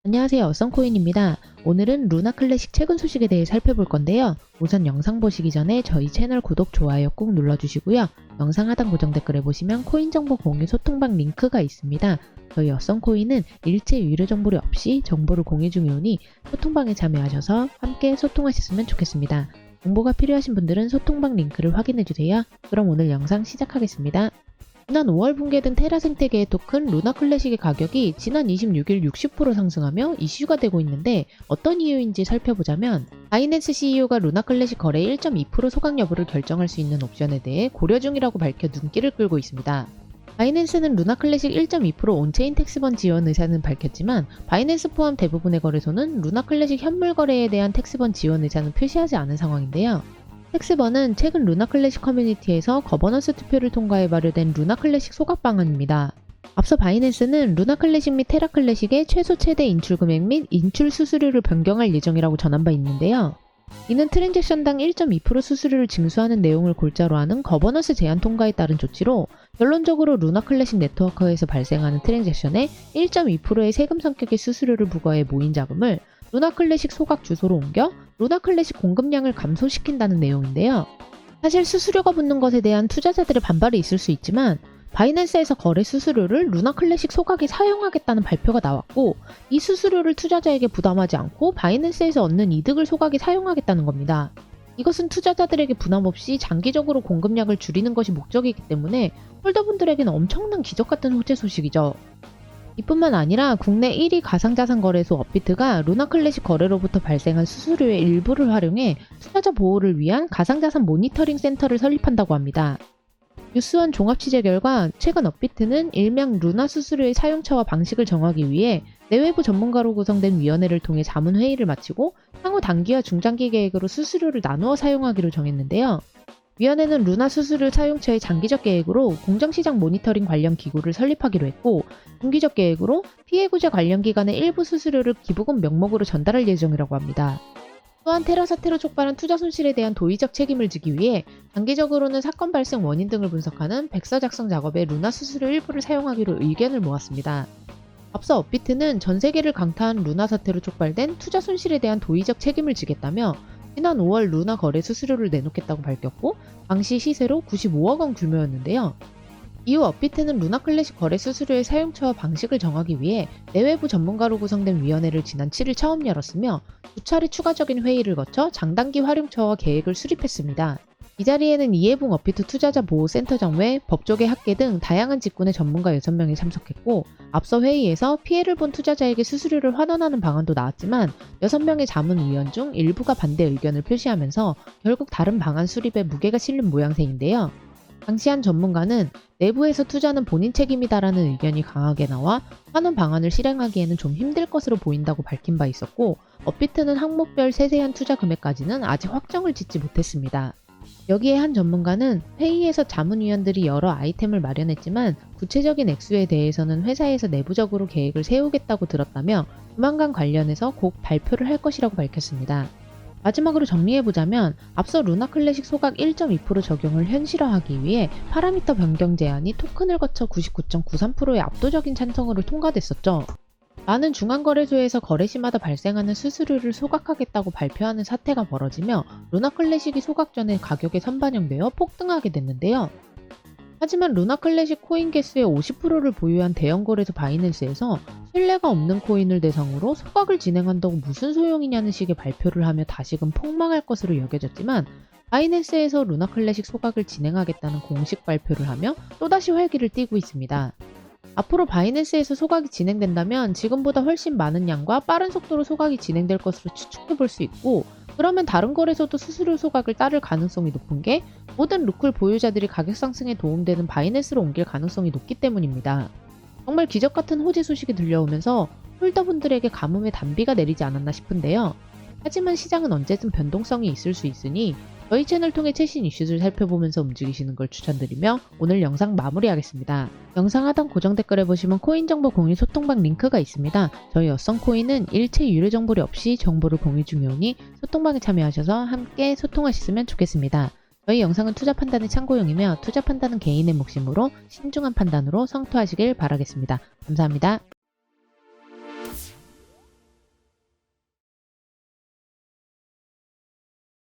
안녕하세요. 어썸코인입니다. 오늘은 루나 클래식 최근 소식에 대해 살펴볼 건데요. 우선 영상 보시기 전에 저희 채널 구독, 좋아요 꼭 눌러주시고요. 영상 하단 고정 댓글에 보시면 코인 정보 공유 소통방 링크가 있습니다. 저희 어썸코인은 일체 유료 정보료 없이 정보를 공유 중이오니 소통방에 참여하셔서 함께 소통하셨으면 좋겠습니다. 정보가 필요하신 분들은 소통방 링크를 확인해주세요. 그럼 오늘 영상 시작하겠습니다. 지난 5월 붕괴된 테라 생태계의 토큰 루나 클래식의 가격이 지난 26일 60% 상승하며 이슈가 되고 있는데 어떤 이유인지 살펴보자면 바이낸스 CEO가 루나 클래식 거래 1.2% 소각 여부를 결정할 수 있는 옵션에 대해 고려 중이라고 밝혀 눈길을 끌고 있습니다. 바이낸스는 루나 클래식 1.2% 온체인 텍스번 지원 의사는 밝혔지만 바이낸스 포함 대부분의 거래소는 루나 클래식 현물 거래에 대한 텍스번 지원 의사는 표시하지 않은 상황인데요. 텍스번은 최근 루나 클래식 커뮤니티에서 거버넌스 투표를 통과해 발효된 루나 클래식 소각 방안입니다. 앞서 바이낸스는 루나 클래식 및 테라 클래식의 최소 최대 인출 금액 및 인출 수수료를 변경할 예정이라고 전한 바 있는데요. 이는 트랜잭션당 1.2% 수수료를 징수하는 내용을 골자로 하는 거버넌스 제한 통과에 따른 조치로 결론적으로 루나 클래식 네트워크에서 발생하는 트랜잭션에 1.2%의 세금 성격의 수수료를 부과해 모인 자금을 루나 클래식 소각 주소로 옮겨 루나 클래식 공급량을 감소시킨다는 내용인데요. 사실 수수료가 붙는 것에 대한 투자자들의 반발이 있을 수 있지만 바이낸스에서 거래 수수료를 루나 클래식 소각에 사용하겠다는 발표가 나왔고 이 수수료를 투자자에게 부담하지 않고 바이낸스에서 얻는 이득을 소각에 사용하겠다는 겁니다. 이것은 투자자들에게 부담 없이 장기적으로 공급량을 줄이는 것이 목적이기 때문에 홀더분들에게는 엄청난 기적 같은 호재 소식이죠. 이뿐만 아니라 국내 1위 가상자산 거래소 업비트가 루나 클래식 거래로부터 발생한 수수료의 일부를 활용해 투자자 보호를 위한 가상자산 모니터링 센터를 설립한다고 합니다. 뉴스원 종합 취재 결과 최근 업비트는 일명 루나 수수료의 사용처와 방식을 정하기 위해 내외부 전문가로 구성된 위원회를 통해 자문회의를 마치고 향후 단기와 중장기 계획으로 수수료를 나누어 사용하기로 정했는데요. 위원회는 루나 수수료 사용처의 장기적 계획으로 공정시장 모니터링 관련 기구를 설립하기로 했고 중기적 계획으로 피해 구제 관련 기관의 일부 수수료를 기부금 명목으로 전달할 예정이라고 합니다. 또한 테라 사태로 촉발한 투자 손실에 대한 도의적 책임을 지기 위해 장기적으로는 사건 발생 원인 등을 분석하는 백서 작성 작업에 루나 수수료 일부를 사용하기로 의견을 모았습니다. 앞서 업비트는 전 세계를 강타한 루나 사태로 촉발된 투자 손실에 대한 도의적 책임을 지겠다며 지난 5월 루나 거래 수수료를 내놓겠다고 밝혔고 당시 시세로 95억 원 규모였는데요. 이후 업비트는 루나 클래식 거래 수수료의 사용처와 방식을 정하기 위해 내외부 전문가로 구성된 위원회를 지난 7일 처음 열었으며 2차례 추가적인 회의를 거쳐 장단기 활용처와 계획을 수립했습니다. 이 자리에는 이해붕 업비트 투자자 보호센터장 외 법조계 학계 등 다양한 직군의 전문가 6명이 참석했고 앞서 회의에서 피해를 본 투자자에게 수수료를 환원하는 방안도 나왔지만 6명의 자문위원 중 일부가 반대 의견을 표시하면서 결국 다른 방안 수립에 무게가 실린 모양새인데요. 당시 한 전문가는 내부에서 투자는 본인 책임이다라는 의견이 강하게 나와 환원 방안을 실행하기에는 좀 힘들 것으로 보인다고 밝힌 바 있었고 업비트는 항목별 세세한 투자 금액까지는 아직 확정을 짓지 못했습니다. 여기에 한 전문가는 회의에서 자문위원들이 여러 아이템을 마련했지만 구체적인 액수에 대해서는 회사에서 내부적으로 계획을 세우겠다고 들었다며 조만간 관련해서 곧 발표를 할 것이라고 밝혔습니다. 마지막으로 정리해보자면 앞서 루나 클래식 소각 1.2% 적용을 현실화하기 위해 파라미터 변경 제한이 토큰을 거쳐 99.93%의 압도적인 찬성으로 통과됐었죠. 많은 중앙거래소에서 거래시마다 발생하는 수수료를 소각하겠다고 발표하는 사태가 벌어지며 루나 클래식이 소각 전에 가격에 선반영되어 폭등하게 됐는데요. 하지만 루나 클래식 코인 개수의 50%를 보유한 대형 거래소 바이낸스에서 신뢰가 없는 코인을 대상으로 소각을 진행한다고 무슨 소용이냐는 식의 발표를 하며 다시금 폭망할 것으로 여겨졌지만 바이낸스에서 루나 클래식 소각을 진행하겠다는 공식 발표를 하며 또다시 활기를 띠고 있습니다. 앞으로 바이낸스에서 소각이 진행된다면 지금보다 훨씬 많은 양과 빠른 속도로 소각이 진행될 것으로 추측해 볼 수 있고 그러면 다른 거래소도 수수료 소각을 따를 가능성이 높은 게 모든 루클 보유자들이 가격 상승에 도움되는 바이낸스로 옮길 가능성이 높기 때문입니다. 정말 기적 같은 호재 소식이 들려오면서 홀더분들에게 가뭄의 단비가 내리지 않았나 싶은데요. 하지만 시장은 언제든 변동성이 있을 수 있으니 저희 채널 통해 최신 이슈를 살펴보면서 움직이시는 걸 추천드리며 오늘 영상 마무리하겠습니다. 영상 하단 고정 댓글에 보시면 코인 정보 공유 소통방 링크가 있습니다. 저희 어썸코인은 일체 유료 정보료 없이 정보를 공유 중이오니 소통방에 참여하셔서 함께 소통하셨으면 좋겠습니다. 저희 영상은 투자 판단의 참고용이며 투자 판단은 개인의 몫이므로 신중한 판단으로 성토하시길 바라겠습니다. 감사합니다.